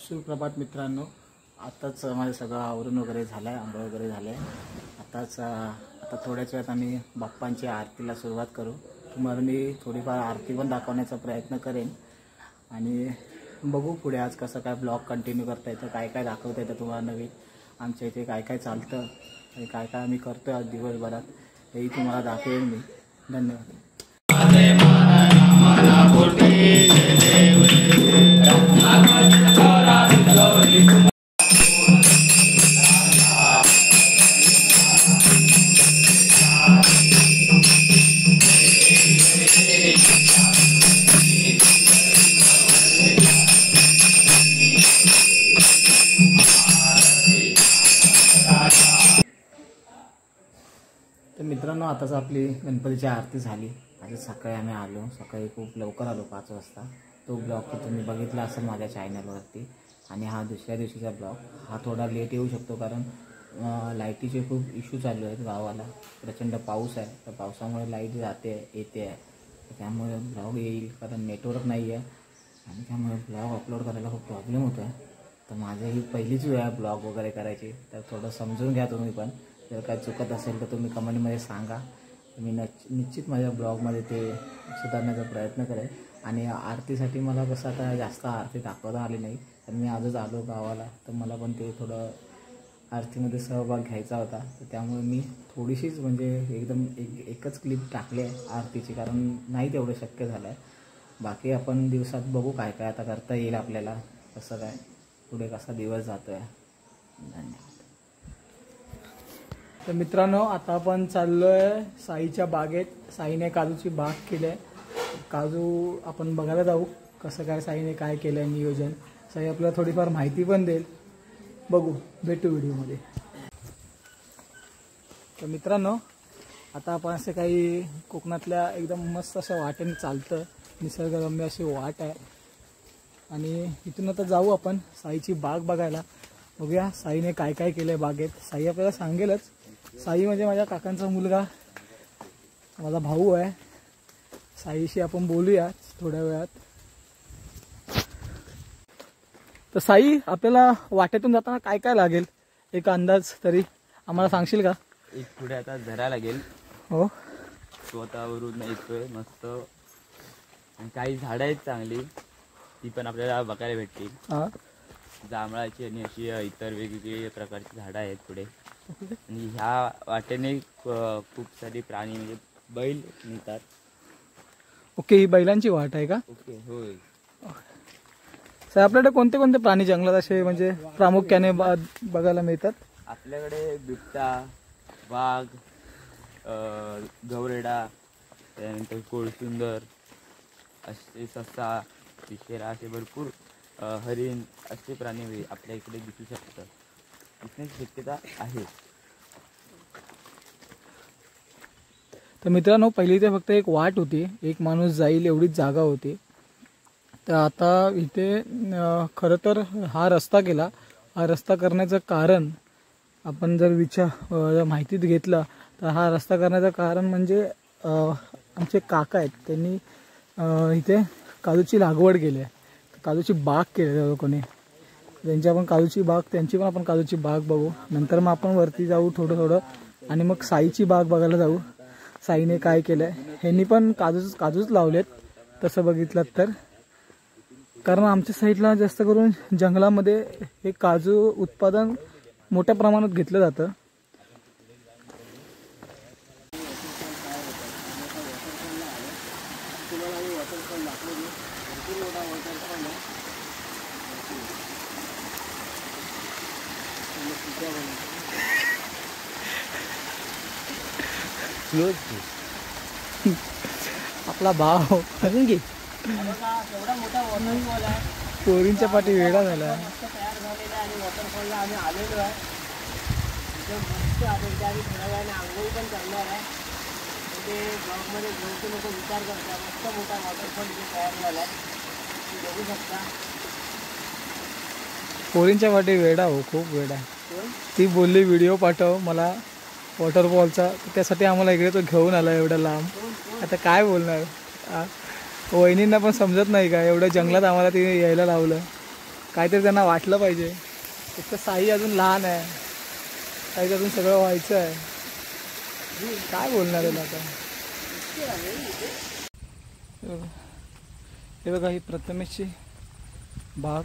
सुप्रभात मित्रांनो, आताच माझं सगळं आवरून वगैरे झालं आहे, आंघोळ वगैरे झालं आहे. आता थोड्याच वेळात आम्ही बाप्पांची आरतीला सुरुवात करू. तुम्हाला मी थोडीफार आरती पण दाखवण्याचा प्रयत्न करेन आणि बघू पुढे आज कसं काय ब्लॉग कंटिन्यू करता येतं, काय काय दाखवता येतं तुम्हाला नवीन, आमच्या इथे काय काय चालतं आणि काय काय आम्ही करतो आज दिवसभरात, हेही तुम्हाला दाखवेन मी. धन्यवाद. तर मित्रांनो, आताच आपली गणपतीची आरती झाली. आज सकाळी आम्ही आलो, सकाळी खूप लवकर आलो, 5 वाजता. तो ब्लॉग तर तुम्ही बघितला असेल माझ्या चॅनलवरती. आणि हा दुसऱ्या दिवशीचा ब्लॉग, हा थोडा लेट येऊ शकतो कारण लाईटीचे खूप इश्यू चालू आहेत गावाला. प्रचंड पाऊस आहे, तर पावसामुळे लाईट जाते येते आहे, त्यामुळे ब्लॉग येईल कारण नेटवर्क नाही आहे आणि त्यामुळे ब्लॉग अपलोड करायला खूप प्रॉब्लेम होतो आहे. तर माझी ही पहिलीच वेळ आहे ब्लॉग वगैरे करायची, तर थोडं समजून घ्या तुम्ही पण. जर काय चुकत असेल तर तुम्ही कमेंटमध्ये सांगा, मी निश्चित माझ्या ब्लॉगमध्ये ते सुधारण्याचा प्रयत्न करेन. आणि आरतीसाठी मला कसं आता जास्त आरती दाखवता आली नाही, तर मी आजच आलो गावाला, तर मला पण ते थोडं आरतीमध्ये सहभाग घ्यायचा होता. तर त्यामुळे मी थोडीशीच म्हणजे एकदम एकच क्लिप टाकली आहे आरतीची, कारण नाही तेवढं शक्य झालं आहे. बाकी आपण दिवसात बघू काय काय आता करता येईल आपल्याला, कसं काय पुढे कसा दिवस जातो आहे. धन्यवाद. तर मित्रांनो, आता आपण चाललो आहे साईच्या बागेत. साईने काजूची बाग केली आहे. काजू आपण बघायला जाऊ कसं काय साईने काय केलं आहे नियोजन. साई आपल्याला थोडीफार माहिती पण देईल, बघू, भेटू व्हिडिओमध्ये. तर मित्रांनो, आता आपण असे काही कोकणातल्या एकदम मस्त अशा वाटेने चालतं, निसर्गरम्य अशी वाट आहे. आणि इथून आता जाऊ आपण साईची बाग बघायला. बघूया साईने काय काय केलं आहे बागेत. साई आपल्याला सांगेलच. साई म्हणजे माझ्या काकांचा मुलगा, माझा भाऊ आहे. साईशी आपण बोलूया थोड्या वेळात. तर साई, आपल्याला वाटेतून जाताना काय काय लागेल, एक अंदाज तरी आम्हाला सांगशील का? एक पुढे आता झरा लागेल. हो, स्वतःवरून येतोय मस्त. आणि काही झाडं आहेत चांगली, ती पण आपल्याला बघायला भेटतील. हां, जांभळाची आणि अशी इतर वेगवेगळी प्रकारची झाडं आहेत पुढे. आणि ह्या वाटेने खूप सारी प्राणी म्हणजे बैल मिळतात. ओके, ही बैलांची वाट आहे का? ओके, होय. साई, आपल्याकडे कोणते कोणते प्राणी जंगलात असे म्हणजे प्रामुख्याने बघायला मिळतात? आपल्याकडे बिबटा, वाघ, गवरेडा, त्यानंतर कोळसुंदर, असे ससा, पिशेरा, असे भरपूर हरिण असे प्राणी आपल्या इकडे दिसू शकतात. दिसण्याची शक्यता आहे. तर मित्रांनो, पहिली ते फक्त एक वाट होती, एक माणूस जाईल एवढीच जागा होती. तर आता इथे खरं तर हा रस्ता केला. हा रस्ता करण्याचं कारण आपण जर माहितीत घेतलं तर हा रस्ता करण्याचं कारण म्हणजे आमचे काका आहेत, त्यांनी इथे काजूची लागवड केली आहे, काजूची बाग केली आहे लोकांनी. त्यांची आपण काजूची बाग, त्यांची पण आपण काजूची बाग बघू. नंतर मग आपण वरती जाऊ थोडं आणि मग साईची बाग बघायला जाऊ. साईने काय केलं आहे, ह्यांनी पण काजूच लावलेत तसं बघितलं तर. कारण आमच्या साईडला जास्त करून जंगलामध्ये हे काजू उत्पादन मोठ्या प्रमाणात घेतलं जातं. आपला भाव अजून की एवढा मोठा वॉटरफॉल आहे, पोरींच्या पाठी वेळा झाला. मस्त तयार झालेला आहे आणि वॉटरफॉलला आम्ही आलेलो आहे. मस्त आहे, आम्ही थोड्या वेळाने आंघोळ पण करणार आहे. म्हणजे ब्लॉगमध्ये घेऊन लोक विचार करतात, मस्त मोठा वॉटरफॉल इथे तयार झाला आहे, तुम्ही बघू शकता. पोरींच्या पाठी वेडा हो, खूप वेडा. ती बोलली व्हिडिओ पाठव मला वॉटरफॉलचा, त्यासाठी आम्हाला इकडे तो घेऊन आला एवढा लांब. आता काय बोलणार, वहिनींना पण समजत नाही का, एवढ्या जंगलात आम्हाला तिने यायला लावलं. काहीतरी त्यांना वाटलं पाहिजे. एक तर साई अजून लहान आहे, साईचं अजून सगळं व्हायचं आहे. काय बोलणार आहे आता. हे बघा ही प्रथमेशची बाग.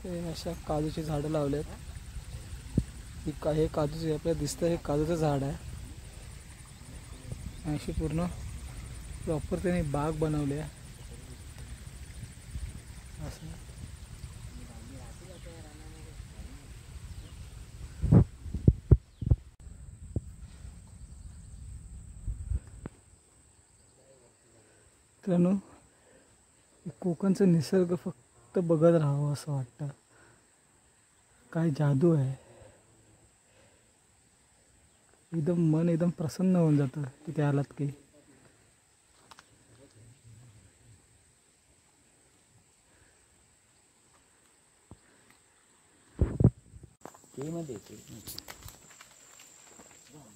हे अशा काजूची झाडं लावलेत. हे काजूचे आपल्याला दिसतं हे काजूचं झाड आहे. अशी पूर्ण प्रॉपर त्याने बाग बनवली आहे. असं मित्रांनो, कोकणचा निसर्ग फक्त बघत राहावं असं वाटतं. काय जादू आहे. एकदम मन एकदम प्रसन्न होऊन जातं तिथे आलात की.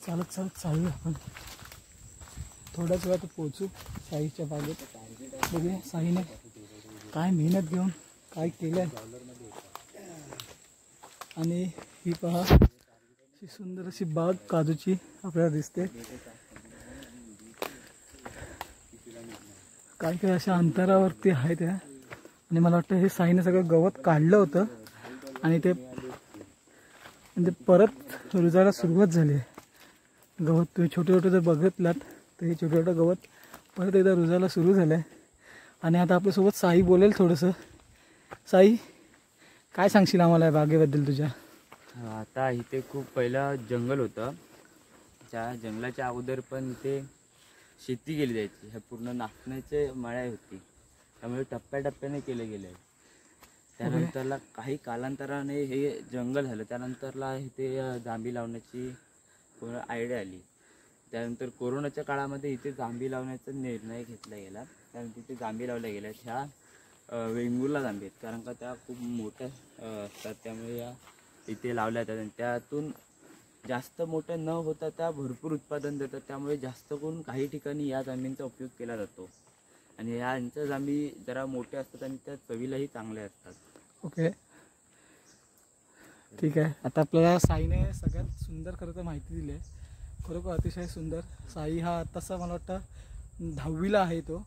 चालत चालत चालू आपण. थोड्याच वेळात पोहोचू साईच्या बागेत. बघूया साईने काय मेहनत घेऊन काय केलं आहे. आणि ही पहा अशी सुंदर अशी बाग काजूची आपल्याला दिसते. काय काय अशा अंतरावरती आहे त्या. आणि मला वाटतं हे साईने सगळं गवत काढलं होतं आणि ते म्हणजे परत रुजायला सुरुवात झाली आहे. गवत तुम्ही छोटे छोटे जर बघितलात तर हे छोटं छोटं गवत परत एकदा रुजायला सुरू झालं आहे. आणि आता आपल्यासोबत साई बोलेल थोडंसं. साई, काय सांगशील आम्हाला या बागेबद्दल तुझ्या? आता इथे खूप पहिलं जंगल होतं. त्या जंगलाच्या अगोदर पण इथे शेती केली जायची. ह्या पूर्ण नाचण्याचे मळ्या होती, त्यामुळे टप्प्याटप्प्याने केले गेले. त्यानंतरला काही कालांतराने हे जंगल झालं. त्यानंतरला इथे जांभी लावण्याची पूर्ण आयडिया आली. त्यानंतर कोरोनाच्या काळामध्ये इथे जांभी लावण्याचा निर्णय घेतला गेला. त्यानंतर इथे जांभी लावल्या गेल्या. ह्या वेंगुर्ला जांभी आहेत, कारण का त्या खूप मोठ्या असतात, त्यामुळे या इथे लावल्या जातात. आणि त्यातून जास्त मोठ्या न होता त्या भरपूर उत्पादन देतात. त्यामुळे जास्त करून काही ठिकाणी या जांभींचा उपयोग केला जातो. आणि यांच्या जांभी जरा मोठ्या असतात आणि त्या चवीलाही चांगल्या असतात. ओके, ठीक आहे. आता आपल्याला साईने सगळ्यात सुंदर खरं तर माहिती दिली आहे. खरोखर अतिशय सुंदर. साई हा तसा मला वाटतं 10वीला आहे तो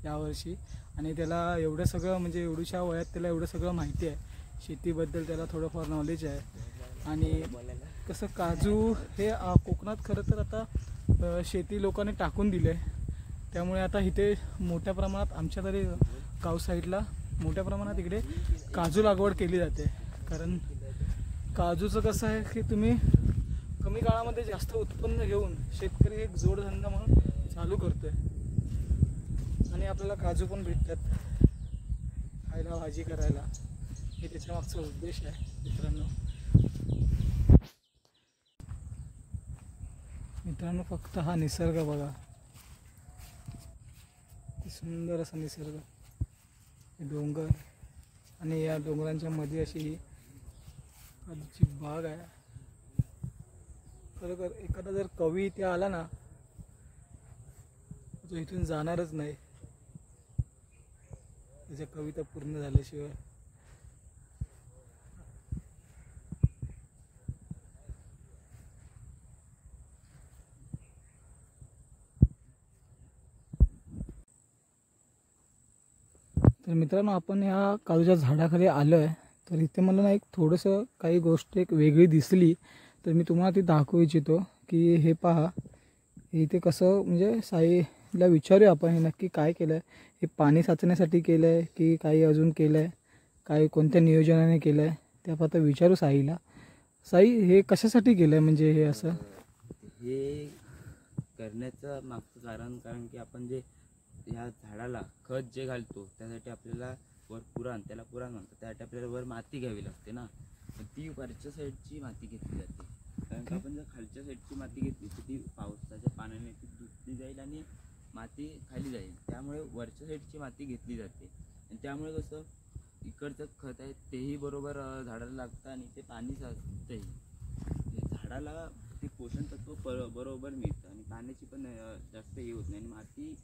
यावर्षी. आणि त्याला एवढं सगळं म्हणजे एवढ्याशा वयात त्याला एवढं सगळं माहिती आहे. शेतीबद्दल त्याला थोडंफार नॉलेज आहे. आणि कसं काजू हे कोकणात खरं तर आता शेती लोकांनी टाकून दिले. त्यामुळे आता इथे मोठ्या प्रमाणात आमच्या तरी गाव साईडला मोठ्या प्रमाणात इकडे काजू लागवड केली जाते. कारण काजूचं कसं आहे की तुम्ही कमी काळामध्ये जास्त उत्पन्न घेऊन शेतकरी एक जोडधंदा म्हणून चालू करतोय. आणि आपल्याला काजू पण भेटतात खायला, भाजी करायला. हे त्याच्या मागचा उद्देश आहे मित्रांनो. मित्रांनो, फक्त हा निसर्ग बघा, सुंदर असा निसर्ग. हे डोंगर आणि या डोंगरांच्या मध्ये अशी ही काजूची बाग आहे. खरोखर एखादा जर कवी इथे आला ना तो इथून जाणारच नाही त्याच्या कविता पूर्ण झाल्याशिवाय. तर मित्रांनो, आपण या काजूच्या झाडाखाली आलो आहे. तर इथे मला ना एक थोडंसं काही गोष्ट एक वेगळी दिसली, तर मी तुम्हाला ती दाखवू इच्छितो. की हे पहा, इथे कसं म्हणजे साईला विचारूया आपण हे नक्की काय केलं आहे. हे पाणी साचण्यासाठी केलं आहे की काही अजून केलं आहे, काही कोणत्या नियोजनाने केलं आहे ते आपण आता विचारू साईला. साई, हे कशासाठी केलं आहे म्हणजे हे असं? हे करण्याचं मागचं कारण की आपण जे ह्या झाडाला खत जे घालतो त्यासाठी आपल्याला वर पुराण, त्याला पुराण म्हणतात, त्यासाठी आपल्याला वर माती घ्यावी लागते ना. ती वरच्या साईडची माती घेतली जाते. कारण का आपण जर खालच्या साईडची माती घेतली तर ती पावसाच्या पाण्याने ती धुतली जाईल आणि माती खाली जाईल. त्यामुळे वरच्या साईडची माती घेतली जाते. आणि त्यामुळे कसं इकडचं खत आहे तेही बरोबर झाडाला लागतं आणि ते पाणी साचतंही. झाडाला ते पोषण तत्व बरोबर मिळतं आणि पाण्याची पण जास्त हे होत नाही आणि माती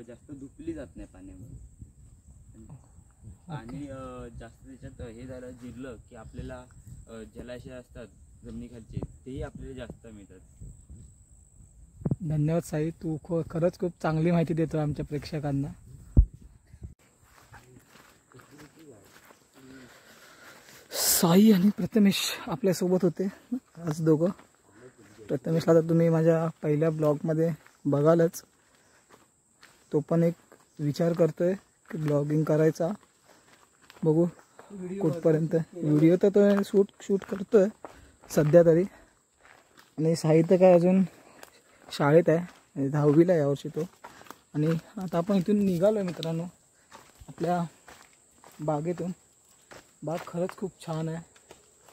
जास्त धुतली जात नाही पाण्यामध्ये. आणि जास्त त्याच्यात हे झालं जिरलं की आपल्याला जलाशय असतात जमिनीखालचे तेही आपल्याला जास्त मिळतात. धन्यवाद साई, तू खरंच खूप चांगली माहिती देतो आमच्या प्रेक्षकांना. साई आणि प्रथमेश आपल्यासोबत होते आज दोघं. प्रथमेशला तर तुम्ही माझ्या पहिल्या ब्लॉगमध्ये बघालच. तो पण एक विचार करतोय की ब्लॉगिंग करायचा. बघू कुठपर्यंत. व्हिडिओ तर तो शूट करतोय सध्या तरी. आणि साई तर काय अजून शाळेत आहे, 10वीला यावर्षी तो. आणि आता आपण इथून निघालो आहे मित्रांनो आपल्या बागेतून. बाग खरंच खूप छान आहे,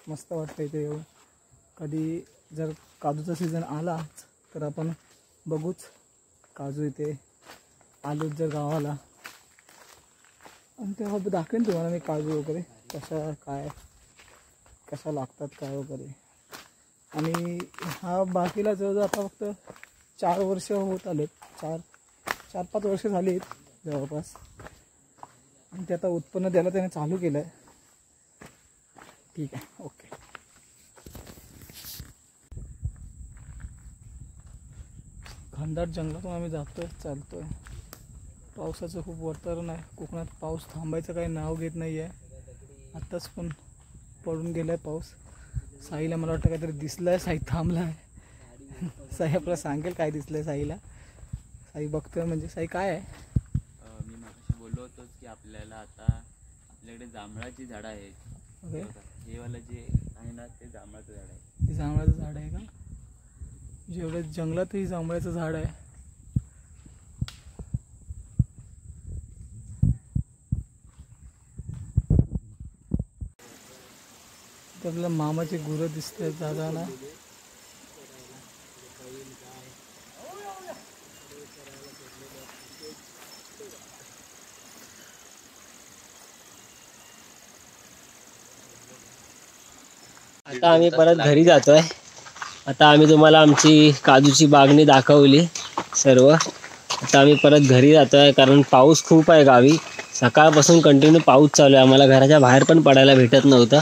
मस्त वाटतं इथे येऊन. कधी जर काजूचा सीझन आला तर आपण बघूच काजू इथे आलोच जर गावाला. आणि तेव्हा दाखवेन तुम्हाला मी काजू वगैरे कशा लागतात काय वगैरे. आणि हा बागेला जवळजवळ आता फक्त 4 वर्ष होत आलेत, 4-5 वर्ष झाली आहेत जवळपास. आणि ते आता उत्पन्न द्यायला त्याने चालू केलं आहे. ठीक आहे, ओके. घनदाट जंगलातून आम्ही जातोय, चालतोय. पावसाचं खूप वातावरण आहे कोकणात. पाऊस थांबायचं काही नाव घेत नाही आहे. आत्ताच पण पडून गेला आहे पाऊस. साईला मला वाटतं काहीतरी दिसलं आहे, साई थांबला आहे. साई आपल्याला सांगेल काय दिसलं आहे साईला. साई बघतोय म्हणजे. साई काय आहे? मी मागाशी बोललो होतोच की आपल्याला आता आपल्याकडे जांभळाची झाडं आहेत. ओके, हे वाला जे आहे ना ते जांभळाचं झाड आहे. हे जांभळाचं झाड आहे का? जेवढ्या जंगलातही जांभळाचं झाड आहे. तर आपल्याला मामाचे गुरं दिसत आहेत जाताना. आता आम्ही परत घरी जातोय. आता आम्ही तुम्हाला आमची काजूची बागणी दाखवली सर्व. आता आम्ही परत घरी जातोय कारण पाऊस खूप आहे गावी. सकाळपासून कंटिन्यू पाऊस चालू आहे. आम्हाला घराच्या बाहेर पण पडायला भेटत नव्हतं.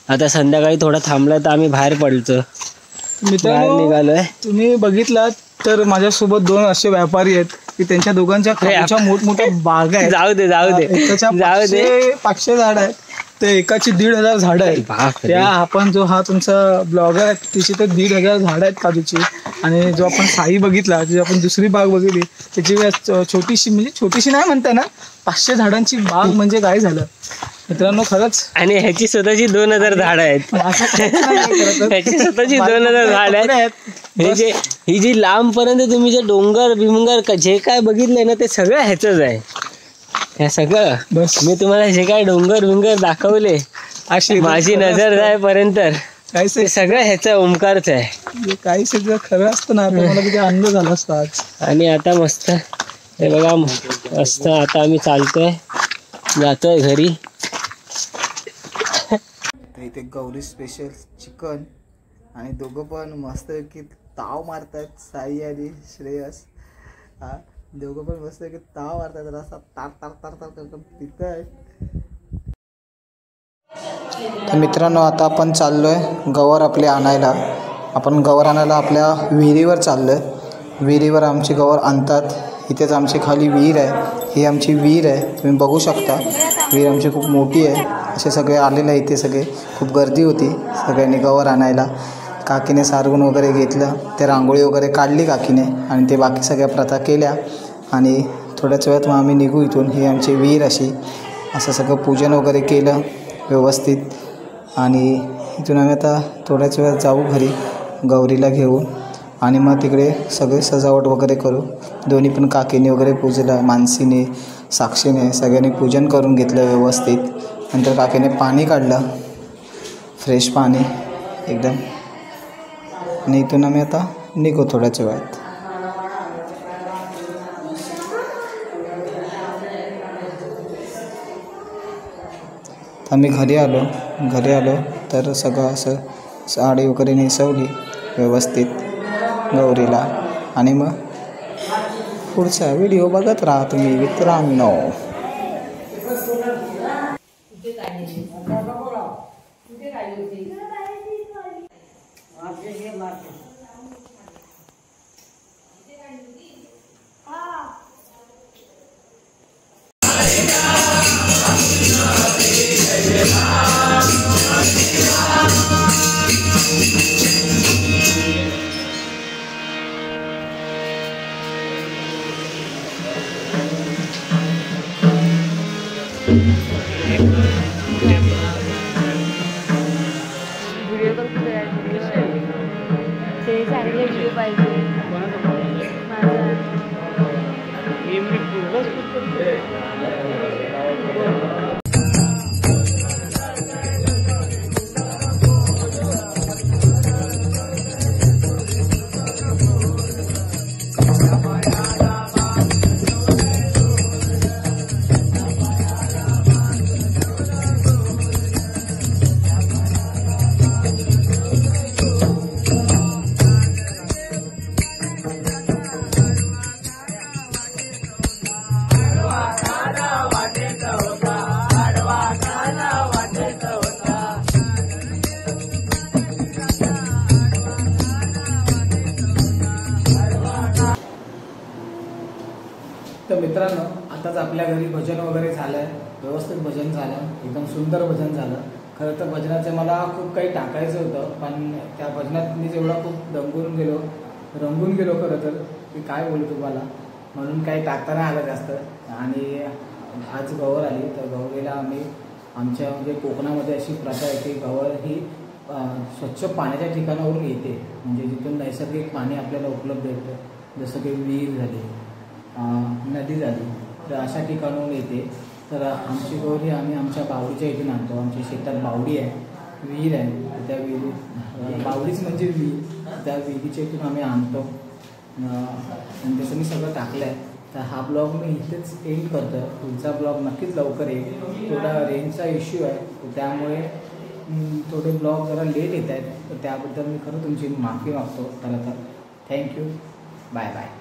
आता संध्याकाळी थोडा थांबलाय तर आम्ही बाहेर पडतो. बाहेर निघालोय. तुम्ही बघितलात तर माझ्यासोबत 2 असे व्यापारी आहेत की त्यांच्या दोघांच्या काजूच्या मोठमोठ्या बागा आहेत. जाऊ दे एकाच्या 500 झाड आहेत, ते एकाची 1,500 झाडं आहेत. त्या आपण जो हा तुमचा ब्लॉगर आहे तिची तर 1,500 झाडं आहेत काजूची. आणि जो आपण साई बघितला, जी आपण दुसरी बाग बघितली त्याची छोटीशी, म्हणजे छोटीशी नाही म्हणता ना, 500 झाडांची बाग म्हणजे काय झालं मित्रांनो खरंच. आणि ह्याची स्वतःची 2,000 झाड आहेत. ह्याची स्वतःची 2,000 झाड आहेत. ही जी लांब पर्यंत तुम्ही जे डोंगर बिमंगर जे काय बघितलंय ना ते सगळं ह्याचंच आहे. हे सगळं बस मी तुम्हाला जे काय डोंगर बिंगर दाखवले माझी नजर जायपर्यंत काही ते सगळं ह्याचं ओमकारच आहे. काही सगळं खरं असतं ना, मला किती आनंद झाला असता आज. आणि आता मस्त हे बघा मस्त. आता आम्ही चालतोय, जातोय घरी. इथे गौरी स्पेशल चिकन आणि दोघं पण मस्त की ताव मारतात. साई आणि श्रेयस हा दोघं पण मस्त की ताव मारतात. रस्ता तार तार तार तार करतात पित आहेत. मित्रांनो आता आपण चाललोय गवर आपले आणायला. आपण गवर आणायला आपल्या विहिरीवर चाललोय. विहिरीवर आमची गवर आणतात. इथेच आमची खाली विहीर आहे. ही आमची विहीर आहे, तुम्ही बघू शकता. विहीर आमची खूप मोठी आहे. असे सगळे आलेले इथे, सगळे खूप गर्दी होती सगळ्यांनी गवर आणायला. काकीने सारवून वगैरे घेतलं, ते रांगोळी वगैरे काढली काकीने आणि ते बाकी सगळ्या प्रथा केल्या. आणि थोड्याच वेळात मग आम्ही निघू इथून. ही आमची विहीर अशी. असं सगळं पूजन वगैरे केलं व्यवस्थित. आणि इथून आम्ही आता थोड्याच वेळात जाऊ घरी गौरीला घेऊन. आणि मग तिकडे सगळे सजावट वगैरे करू. दोन्ही पण काकीने वगैरे पूजलं, मानसीने साक्षीने सगळ्यांनी पूजन करून घेतलं व्यवस्थित. नंतर काकीने पाणी काढलं, फ्रेश पाणी एकदम. आणि इथून आम्ही आता निघू थोड्याच वेळात. आम्ही घरी आलो तर सगळं असं साडी वगैरे नेसवली व्यवस्थित गौरीला. आणि मग पुढचा व्हिडिओ बघत राहा तुम्ही मित्रांनो. ते चांगले व्हिडिओ पाहिजे तर मित्रांनो, आताच आपल्या घरी भजन वगैरे झालं, व्यवस्थित भजन झालं, एकदम सुंदर भजन झालं. खरं तर भजनाचं मला खूप काही टाकायचं होतं, पण त्या भजनात मी जेवढा खूप रंगून गेलो खरं तर की काय बोलू तुम्हाला, म्हणून काही टाकता नाही आलं जास्त. आणि आज गौर आली, तर गौरीला आम्ही आमच्या म्हणजे कोकणामध्ये अशी प्रथा आहे की गौर ही स्वच्छ पाण्याच्या ठिकाणावरून येते, म्हणजे जिथून नैसर्गिक पाणी आपल्याला उपलब्ध येतं, जसं की विहीर झाली, नदी झाली, तर अशा ठिकाणाहून येते. तर आमची गौरी आम्ही आमच्या बावडीच्या इथून आणतो. आमच्या शेतात बावडी आहे, विहीर आहे, त्या विहिरी बावडीच म्हणजे विहीर, त्या विहिरीच्या इथून आम्ही आणतो. आणि तसं मी सगळं टाकलं आहे. तर हा ब्लॉग मी इथेच एंड करतो. पुढचा ब्लॉग नक्कीच लवकर येईल. थोडा रेंजचा इश्यू आहे, तर त्यामुळे थोडे ब्लॉग जरा लेट येत आहेत, तर त्याबद्दल मी खरं तुमची माफी मागतो. तर थँक्यू, बाय बाय.